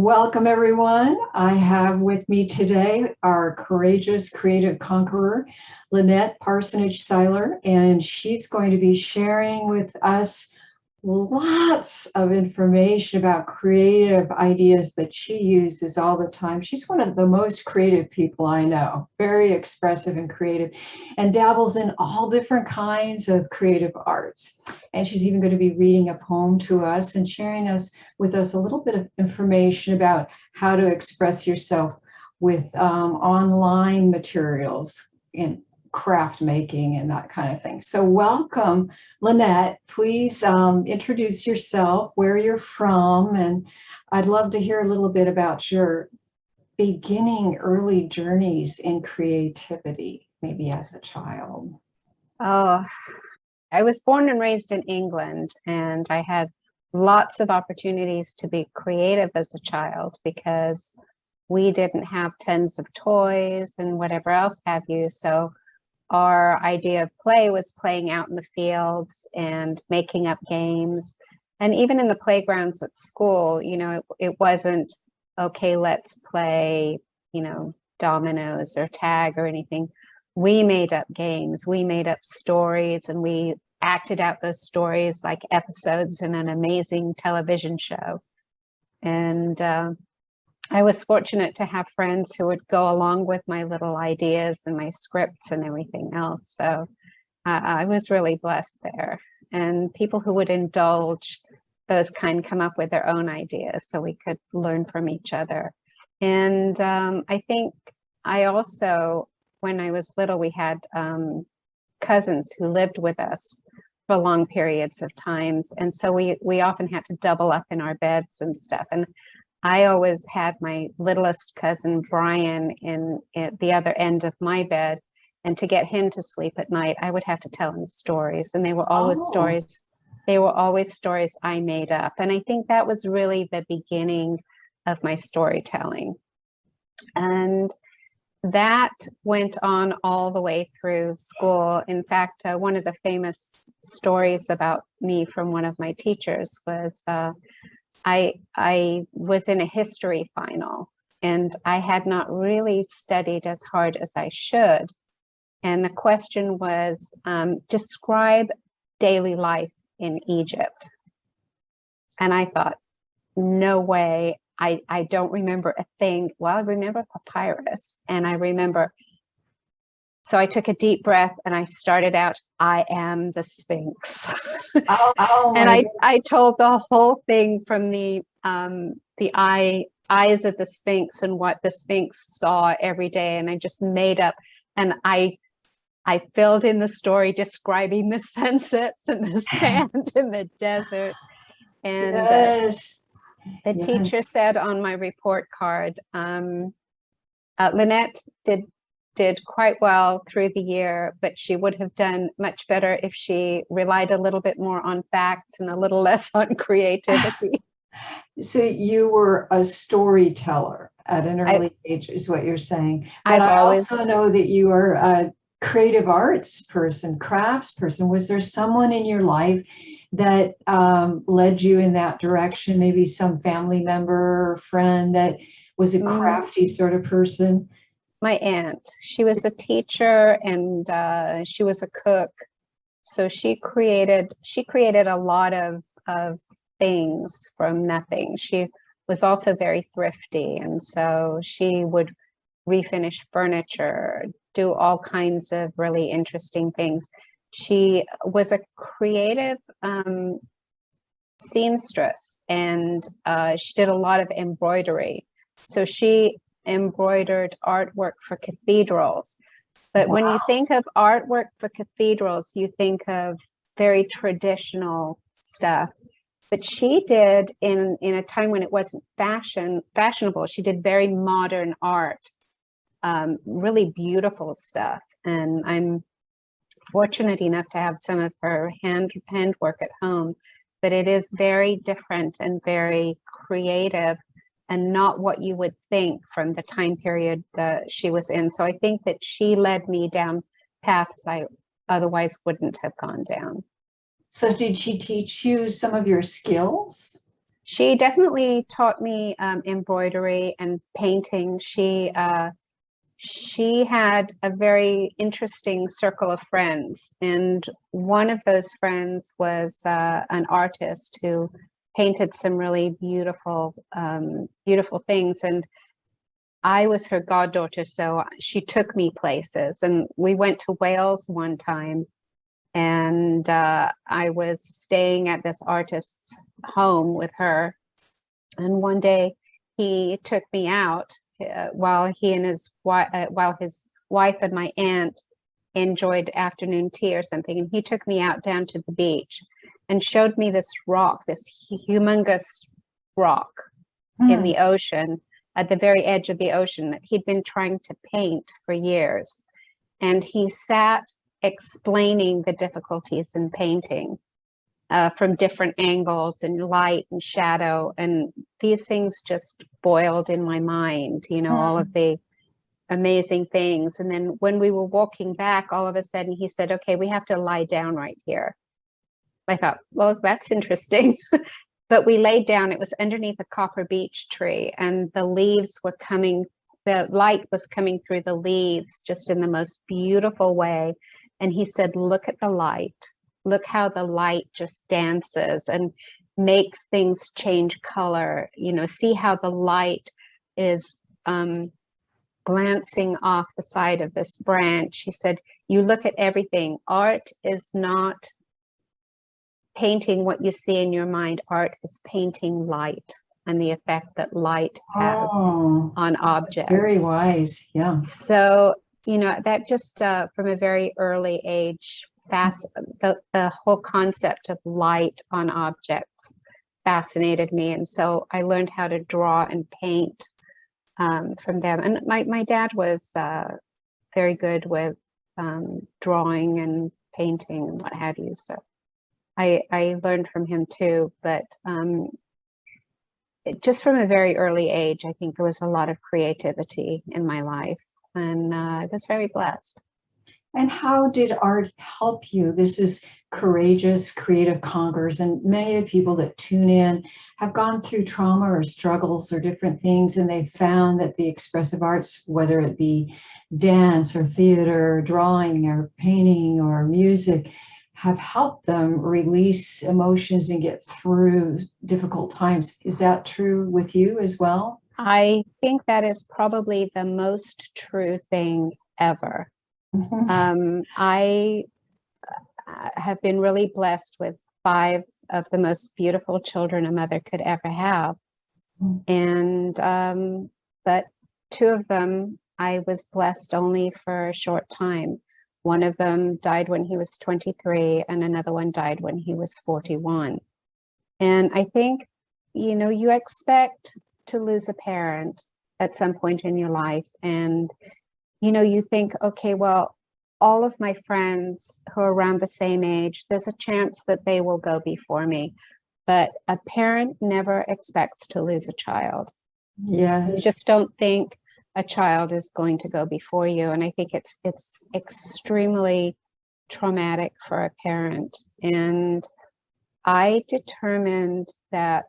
Welcome, everyone. I have with me today our courageous creative conqueror, Lynnette Parsonage Siler, and she's going to be sharing with us lots of information about creative ideas that she uses all the time. She's one of the most creative people I know, very expressive and creative, and dabbles in all different kinds of creative arts. And she's even going to be reading a poem to us and sharing with us a little bit of information about how to express yourself with online materials in craft making and that kind of thing. So welcome, Lynnette. Please introduce yourself, where you're from, and I'd love to hear a little bit about your beginning early journeys in creativity, maybe as a child. Oh, I was born and raised in England, and I had lots of opportunities to be creative as a child because we didn't have tons of toys and whatever else have you. So our idea of play was playing out in the fields and making up games. And even in the playgrounds at school, it wasn't, okay, let's play, dominoes or tag or anything. We made up games, we made up stories, and we acted out those stories like episodes in an amazing television show. And I was fortunate to have friends who would go along with my little ideas and my scripts and everything else. So I was really blessed there. And people who would indulge those come up with their own ideas so we could learn from each other. And I think I also, when I was little, we had cousins who lived with us for long periods of times. And so we often had to double up in our beds and stuff. And I always had my littlest cousin, Brian, at the other end of my bed. And to get him to sleep at night, I would have to tell him stories. And they were always stories. They were always stories I made up. And I think that was really the beginning of my storytelling. And that went on all the way through school. In fact, one of the famous stories about me from one of my teachers was I was in a history final, and I had not really studied as hard as I should. And the question was, describe daily life in Egypt. And I thought, no way, I don't remember a thing. Well, I remember papyrus, and I remember. So I took a deep breath and I started out, I am the Sphinx. And I told the whole thing from the eyes of the Sphinx and what the Sphinx saw every day. And I just made up, and I filled in the story describing the sunsets and the sand in the desert. And yes. The teacher said on my report card, Lynnette did quite well through the year, but she would have done much better if she relied a little bit more on facts and a little less on creativity. So you were a storyteller at an early age, is what you're saying. But I also know that you are a creative arts person, crafts person. Was there someone in your life that led you in that direction? Maybe some family member or friend that was a crafty sort of person? My aunt. She was a teacher, and she was a cook. So she created a lot of things from nothing. She was also very thrifty, and so she would refinish furniture, do all kinds of really interesting things. She was a creative seamstress, and she did a lot of embroidery. So she embroidered artwork for cathedrals. But when you think of artwork for cathedrals, you think of very traditional stuff. But she did, in a time when it wasn't fashionable, she did very modern art, really beautiful stuff. And I'm fortunate enough to have some of her handwork at home, but it is very different and very creative, and not what you would think from the time period that she was in. So I think that she led me down paths I otherwise wouldn't have gone down. So did she teach you some of your skills? She definitely taught me embroidery and painting. She had a very interesting circle of friends, and one of those friends was an artist who painted some really beautiful, beautiful things. And I was her goddaughter, so she took me places. And we went to Wales one time, and I was staying at this artist's home with her. And one day he took me out while his wife and my aunt enjoyed afternoon tea or something. And he took me out down to the beach and showed me this rock, this humongous rock in the ocean, at the very edge of the ocean, that he'd been trying to paint for years. And he sat explaining the difficulties in painting from different angles and light and shadow. And these things just boiled in my mind, you know, all of the amazing things. And then when we were walking back, all of a sudden he said, okay, we have to lie down right here. I thought, well, that's interesting. But we laid down. It was underneath a copper beech tree, and the leaves were coming, the light was coming through the leaves just in the most beautiful way. And he said, look at the light. Look how the light just dances and makes things change color. You know, see how the light is glancing off the side of this branch. He said, you look at everything. Art is not painting what you see in your mind. Art is painting light and the effect that light has on objects. Very wise, yeah. So, you know, that just from a very early age, the whole concept of light on objects fascinated me. And so I learned how to draw and paint from them. And my dad was very good with drawing and painting and what have you. So I learned from him too, but just from a very early age, I think there was a lot of creativity in my life, and I was very blessed. And how did art help you? This is Courageous Creative Conquerors, and many of the people that tune in have gone through trauma or struggles or different things, and they found that the expressive arts, whether it be dance or theater, or drawing or painting or music, have helped them release emotions and get through difficult times. Is that true with you as well? I think that is probably the most true thing ever. I have been really blessed with 5 of the most beautiful children a mother could ever have. And but 2 of them, I was blessed only for a short time. One of them died when he was 23, and another one died when he was 41. And I think, you know, you expect to lose a parent at some point in your life. And, you know, you think, okay, well, all of my friends who are around the same age, there's a chance that they will go before me. But a parent never expects to lose a child. Yeah. You just don't think a child is going to go before you. And I think it's extremely traumatic for a parent. And I determined that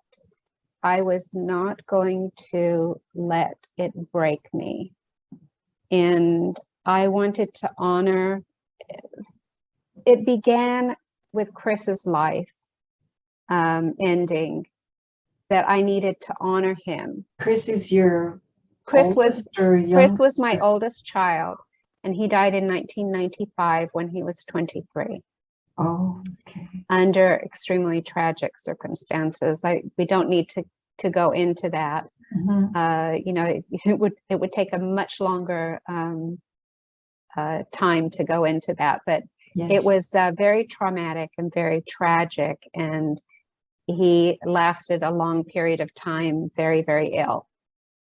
I was not going to let it break me. And I wanted to honor, it began with Chris's life ending, that I needed to honor him. Chris is your Chris oldest was my oldest child, and he died in 1995 when he was 23. Oh, okay. Under extremely tragic circumstances. We don't need to go into that. You know, it would take a much longer time to go into that, but yes. It was very traumatic and very tragic, and he lasted a long period of time very, very ill.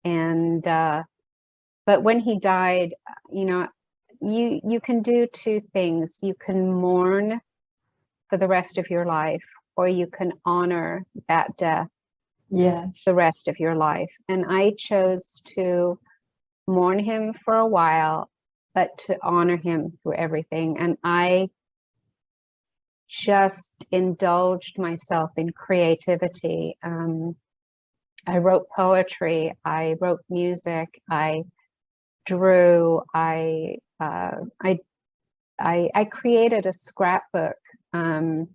And but when he died, you know, you can do 2 things. You can mourn for the rest of your life, or you can honor that death the rest of your life. And I chose to mourn him for a while, but to honor him through everything. And I just indulged myself in creativity. I wrote poetry, I wrote music, I drew, I created a scrapbook. It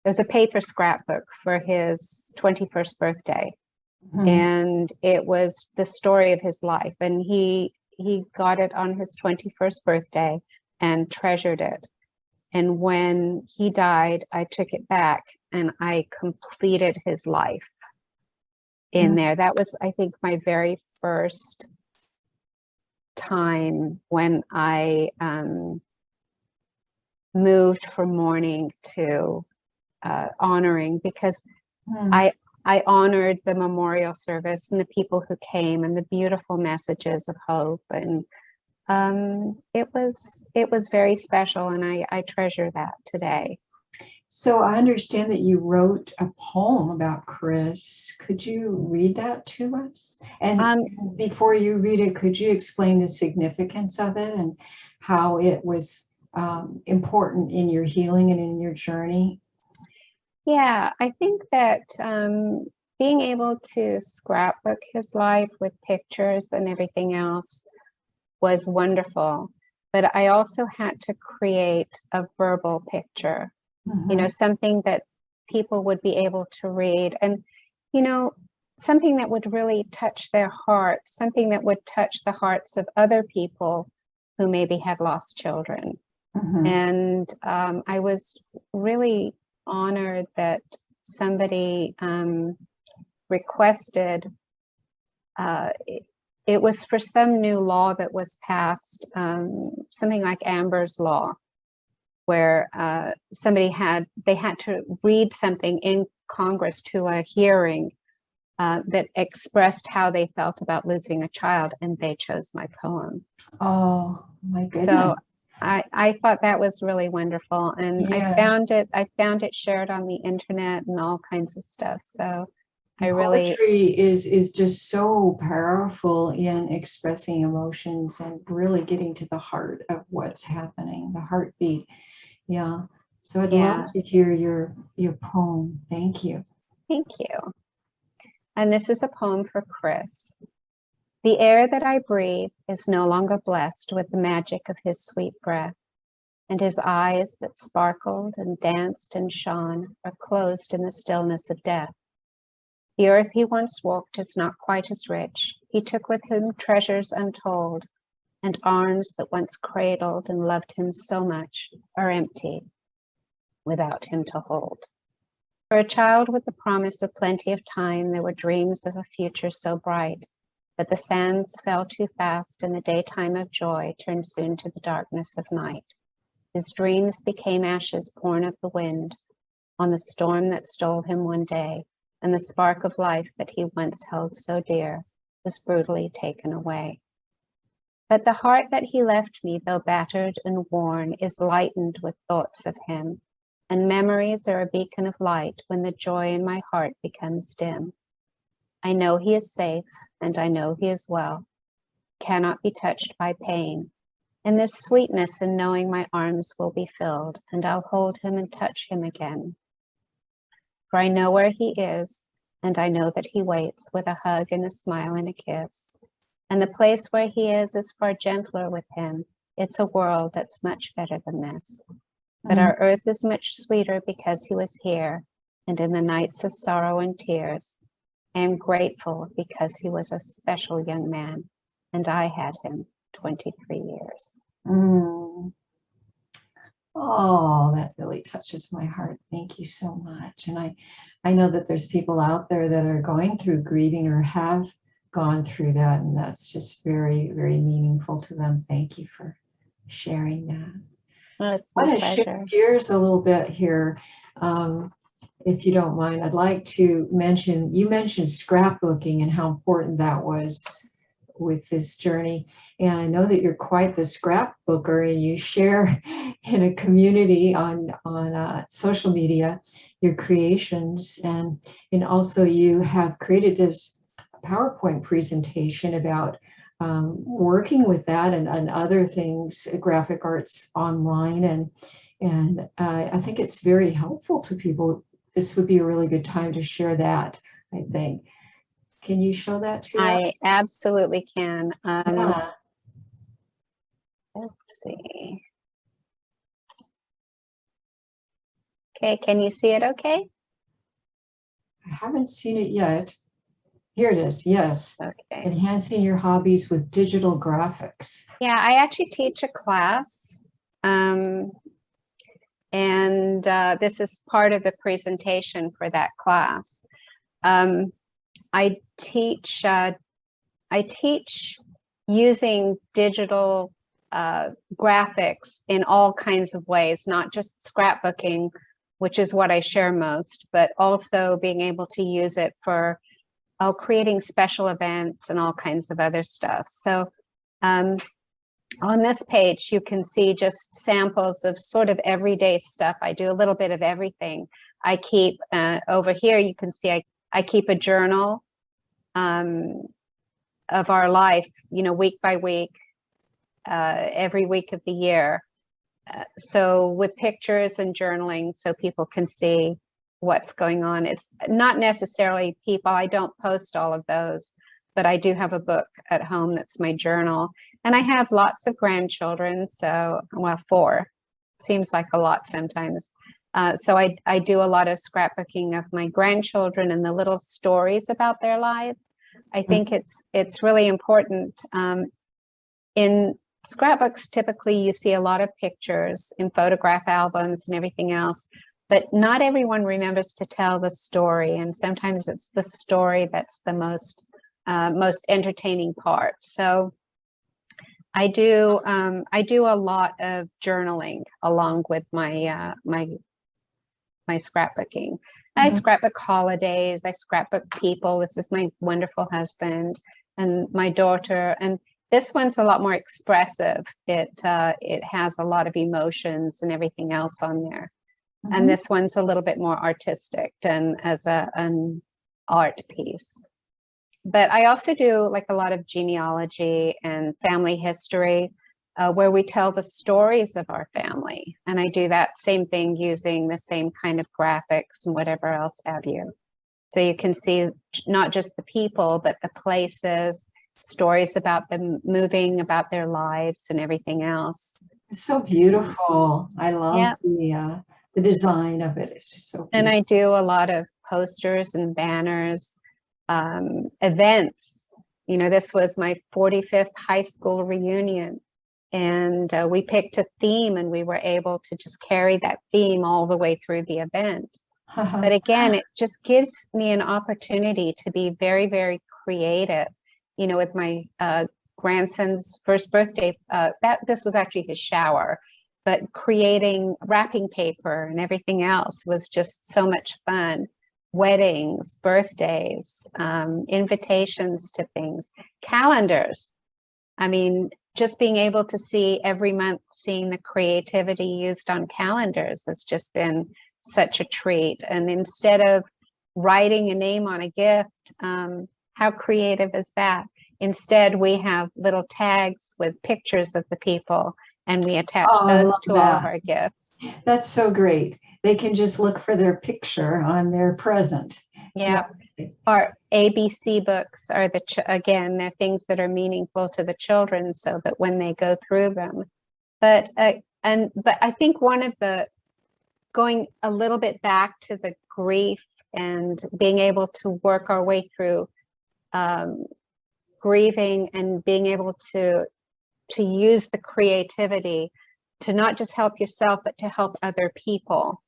was a paper scrapbook for his 21st birthday. Mhm. And it was the story of his life. And he got it on his 21st birthday and treasured it. And when he died, I took it back and I completed his life in there. That was, I think, my very first time when I moved from mourning to honoring, because Mm. I honored the memorial service and the people who came and the beautiful messages of hope, and it was very special, and I treasure that today. So I understand that you wrote a poem about Chris. Could you read that to us? And before you read it, could you explain the significance of it and how it was important in your healing and in your journey? Yeah, I think that being able to scrapbook his life with pictures and everything else was wonderful. But I also had to create a verbal picture, you know, something that people would be able to read, and, you know, something that would really touch their heart, something that would touch the hearts of other people who maybe had lost children. And I was really honored that somebody requested, it was for some new law that was passed, something like Amber's Law, where they had to read something in Congress to a hearing that expressed how they felt about losing a child, and they chose my poem. Oh my goodness. So I thought that was really wonderful, and Yeah. I found it shared on the internet and all kinds of stuff. So Poetry is just so powerful in expressing emotions and really getting to the heart of what's happening, the heartbeat. Yeah. So I'd love to hear your poem. Thank you. Thank you. And this is a poem for Chris. The air that I breathe is no longer blessed with the magic of his sweet breath, and his eyes that sparkled and danced and shone are closed in the stillness of death. The earth he once walked is not quite as rich. He took with him treasures untold, and arms that once cradled and loved him so much are empty without him to hold. For a child with the promise of plenty of time, there were dreams of a future so bright, but the sands fell too fast and the daytime of joy turned soon to the darkness of night. His dreams became ashes born of the wind on the storm that stole him one day, and the spark of life that he once held so dear was brutally taken away. But the heart that he left me, though battered and worn, is lightened with thoughts of him, and memories are a beacon of light when the joy in my heart becomes dim. I know he is safe, and I know he is well, cannot be touched by pain, and there's sweetness in knowing my arms will be filled, and I'll hold him and touch him again. For I know where he is, and I know that he waits with a hug and a smile and a kiss. And the place where he is far gentler with him. It's a world that's much better than this. But our earth is much sweeter because he was here, and in the nights of sorrow and tears, I am grateful because he was a special young man, and I had him 23 years. Oh, that really touches my heart. Thank you so much. And I know that there's people out there that are going through grieving or have gone through that, and that's just very, very meaningful to them. Thank you for sharing that. Well, it's I my want to pleasure. shift gears a little bit here. If you don't mind, I'd like to mention, you mentioned scrapbooking and how important that was with this journey. And I know that you're quite the scrapbooker, and you share in a community on social media your creations, and also you have created this PowerPoint presentation about working with that and other things, graphic arts online, and I think it's very helpful to people. This would be a really good time to share that, I think. Can you show that to us? I absolutely can. Yeah. Let's see. Okay, can you see it okay? I haven't seen it yet. Here it is. Yes. Okay. Enhancing your hobbies with digital graphics. Yeah, I actually teach a class. And this is part of the presentation for that class. I teach using digital graphics in all kinds of ways, not just scrapbooking, which is what I share most, but also being able to use it for creating special events and all kinds of other stuff. So on this page, you can see just samples of sort of everyday stuff. I do a little bit of everything. I keep, over here, you can see I keep a journal of our life, week by week, every week of the year. So with pictures and journaling, so people can see what's going on. It's not necessarily people, I don't post all of those, but I do have a book at home that's my journal. And I have lots of grandchildren, so, well, 4. Seems like a lot sometimes. So I do a lot of scrapbooking of my grandchildren and the little stories about their life. I think it's really important. In scrapbooks, typically you see a lot of pictures in photograph albums and everything else, but not everyone remembers to tell the story. And sometimes it's the story that's the most entertaining part. So I do a lot of journaling along with my my scrapbooking. I scrapbook holidays, I scrapbook people. This is my wonderful husband and my daughter. And this one's a lot more expressive. It has a lot of emotions and everything else on there. And this one's a little bit more artistic and as an art piece. But I also do like a lot of genealogy and family history, where we tell the stories of our family. And I do that same thing using the same kind of graphics and whatever else have you. So you can see not just the people, but the places, stories about them moving, about their lives and everything else. It's so beautiful. I love the design of it. It's just so beautiful. And I do a lot of posters and banners, events. This was my 45th high school reunion. And we picked a theme and we were able to just carry that theme all the way through the event. But again, it just gives me an opportunity to be very, very creative. With my grandson's first birthday, this was actually his shower, but creating wrapping paper and everything else was just so much fun. Weddings, birthdays, invitations to things, calendars. I mean, just being able to see every month, seeing the creativity used on calendars has just been such a treat. And instead of writing a name on a gift, how creative is that? Instead, we have little tags with pictures of the people and we attach those to all of our gifts. That's so great. They can just look for their picture on their present. Yeah. Our ABC books are again, they're things that are meaningful to the children so that when they go through them. But I think one of the, going a little bit back to the grief and being able to work our way through grieving and being able to use the creativity to not just help yourself, but to help other people.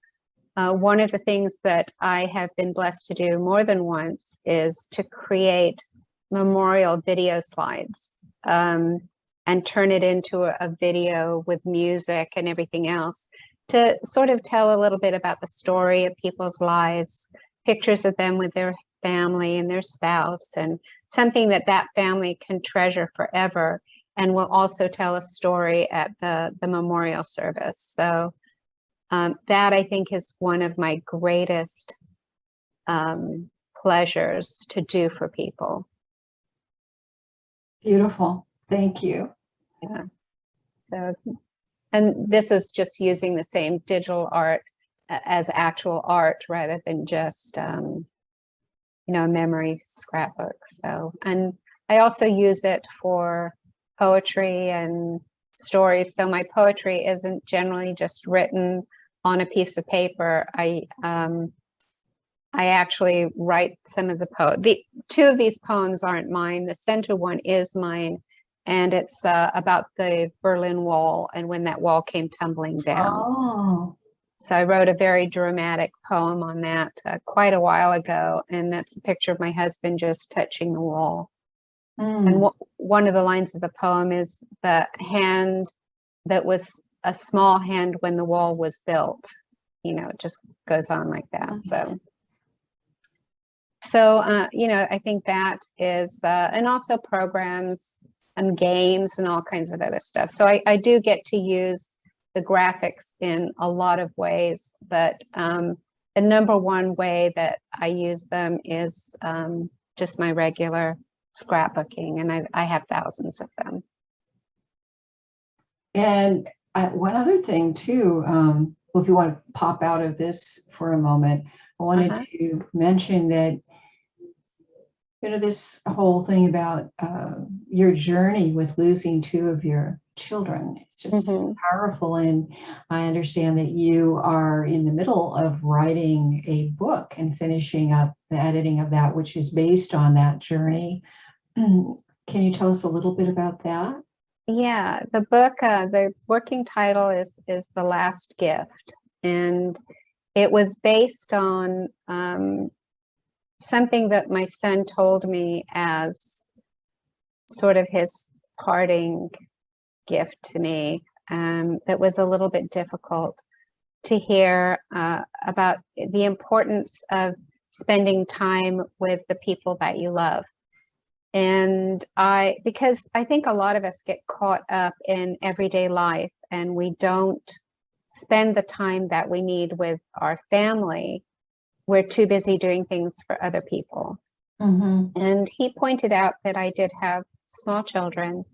One of the things that I have been blessed to do more than once is to create memorial video slides and turn it into a video with music and everything else to sort of tell a little bit about the story of people's lives, pictures of them with their family and their spouse, and something that family can treasure forever and will also tell a story at the memorial service. So that I think is one of my greatest pleasures to do for people. Beautiful. Thank you. Yeah. So, and this is just using the same digital art as actual art rather than just a memory scrapbook. So, and I also use it for poetry and stories. So my poetry isn't generally just written on a piece of paper. I actually write some of the two of these poems aren't mine. The center one is mine, and it's about the Berlin Wall and when that wall came tumbling down. Oh. So I wrote a very dramatic poem on that quite a while ago, and that's a picture of my husband just touching the wall. And one of the lines of the poem is the hand that was a small hand when the wall was built. It just goes on like that. So, I think that is, and also programs and games and all kinds of other stuff. So I do get to use the graphics in a lot of ways, but the number one way that I use them is just my regular scrapbooking, and I have thousands of them. And one other thing too, if you want to pop out of this for a moment, I wanted to mention that, this whole thing about your journey with losing two of your children, it's just so powerful. And I understand that you are in the middle of writing a book and finishing up the editing of that, which is based on that journey. Can you tell us a little bit about that? Yeah, the book, the working title is The Last Gift, and it was based on something that my son told me as sort of his parting gift to me, that was a little bit difficult to hear about the importance of spending time with the people that you love. And because I think a lot of us get caught up in everyday life and we don't spend the time that we need with our family. We're too busy doing things for other people. And he pointed out that I did have small children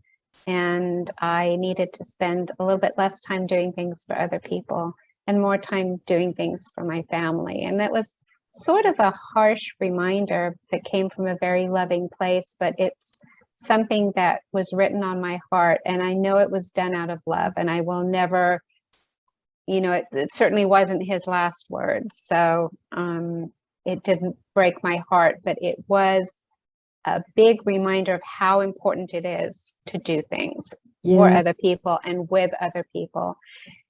and I needed to spend a little bit less time doing things for other people and more time doing things for my family. And that was sort of a harsh reminder that came from a very loving place, but it's something that was written on my heart, and I know it was done out of love, and I will never, it certainly wasn't his last words, so it didn't break my heart, but it was a big reminder of how important it is to do things for other people and with other people.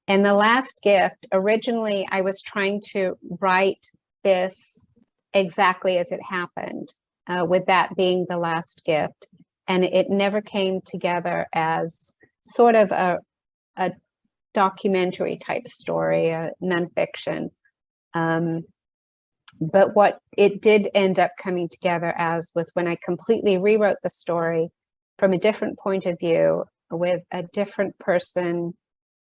And The Last Gift, originally I was trying to write this exactly as it happened, with that being the last gift, and it never came together as sort of a documentary type story, a nonfiction. But what it did end up coming together as was when I completely rewrote the story from a different point of view, with a different person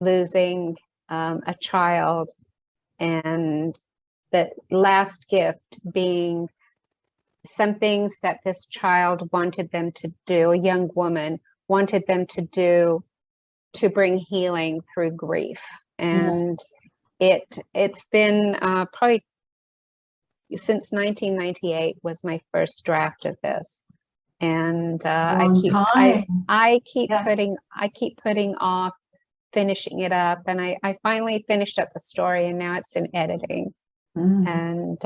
losing a child, and the last gift being some things that this child wanted them to do, a young woman wanted them to do to bring healing through grief. And it's been probably since 1998 was my first draft of this. And I keep putting off finishing it up, and I finally finished up the story, and now it's in editing. And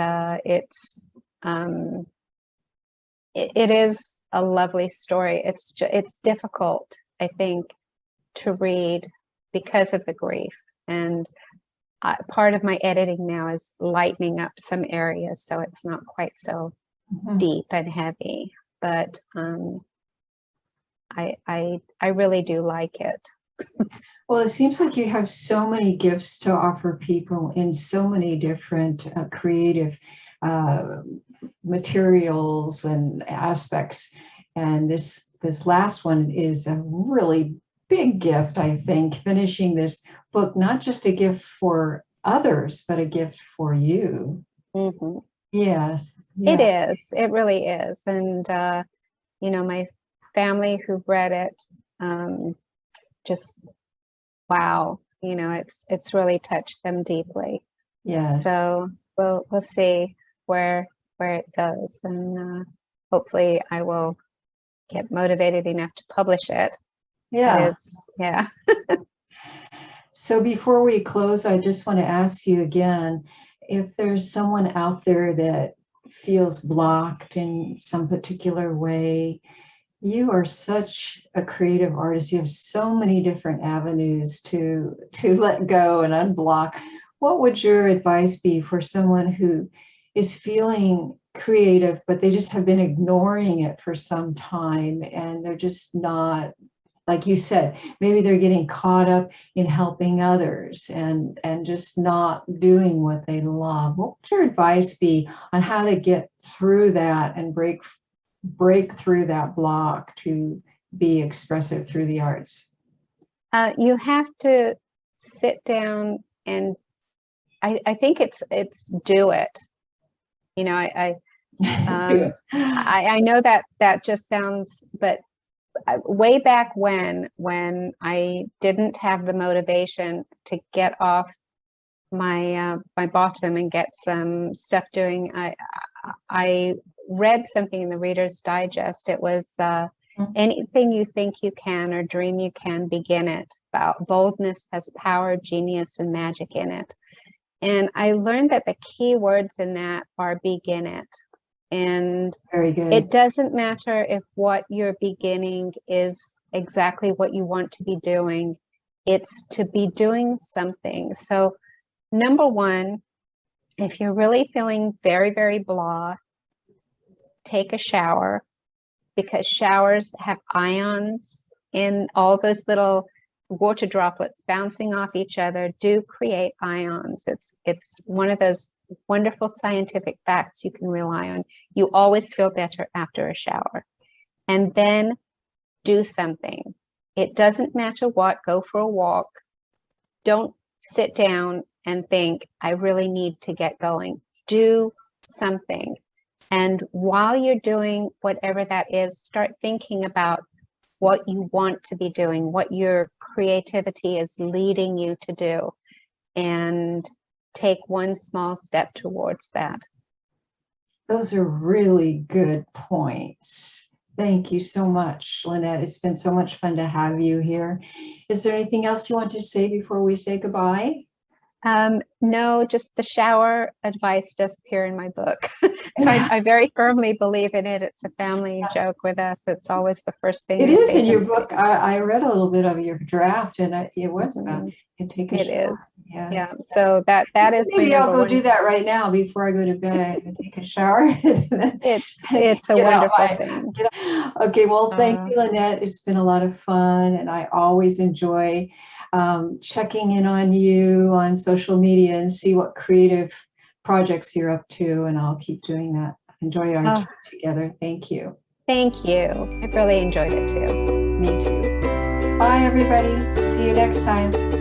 it is a lovely story. It's difficult, I think, to read because of the grief, and part of my editing now is lightening up some areas so it's not quite so deep and heavy, but I really do like it. Well, it seems like you have so many gifts to offer people in so many different creative materials and aspects. And this last one is a really big gift, I think, finishing this book, not just a gift for others, but a gift for you. Yes. Yeah. It is. It really is. And, my family who read it, just, wow, it's really touched them deeply. Yes. So we'll see where where it goes. And hopefully I will get motivated enough to publish it. Yeah. Yeah. So before we close, I just want to ask you again, if there's someone out there that feels blocked in some particular way, you are such a creative artist. You have so many different avenues to let go and unblock. What would your advice be for someone who is feeling creative, but they just have been ignoring it for some time and they're just not, like you said, maybe they're getting caught up in helping others and just not doing what they love? What would your advice be on how to get through that and break through that block to be expressive through the arts? You have to sit down and I think it's do it. You know, I know that just sounds, but way back when I didn't have the motivation to get off my my bottom and get some stuff doing, I read something in the Reader's Digest. It was anything you think you can or dream you can, begin it. Boldness has power, genius, and magic in it. And I learned that the key words in that are begin it. And very good. It doesn't matter if what you're beginning is exactly what you want to be doing. It's to be doing something. So number one, if you're really feeling very, very blah, take a shower, because showers have ions in all those little water droplets bouncing off each other do create ions. It's one of those wonderful scientific facts you can rely on. You always feel better after a shower. And then do something. It doesn't matter what, go for a walk. Don't sit down and think, I really need to get going. Do something. And while you're doing whatever that is, start thinking about what you want to be doing, what your creativity is leading you to do, and take one small step towards that. Those are really good points. Thank you so much, Lynnette. It's been so much fun to have you here. Is there anything else you want to say before we say goodbye? No, just the shower advice does appear in my book. So I very firmly believe in it. It's a family joke with us. It's always the first thing. It is in your book. I read a little bit of your draft, and it was about take a shower. It is. Yeah. So that is maybe I'll go do that right now before I go to bed and take a shower. It's a wonderful thing. Okay. Well, thank you, Lynnette. It's been a lot of fun, and I always enjoy checking in on you on social media and see what creative projects you're up to, and I'll keep doing that. Enjoy our time together. Thank you. Thank you. I really enjoyed it too. Me too. Bye, everybody. See you next time.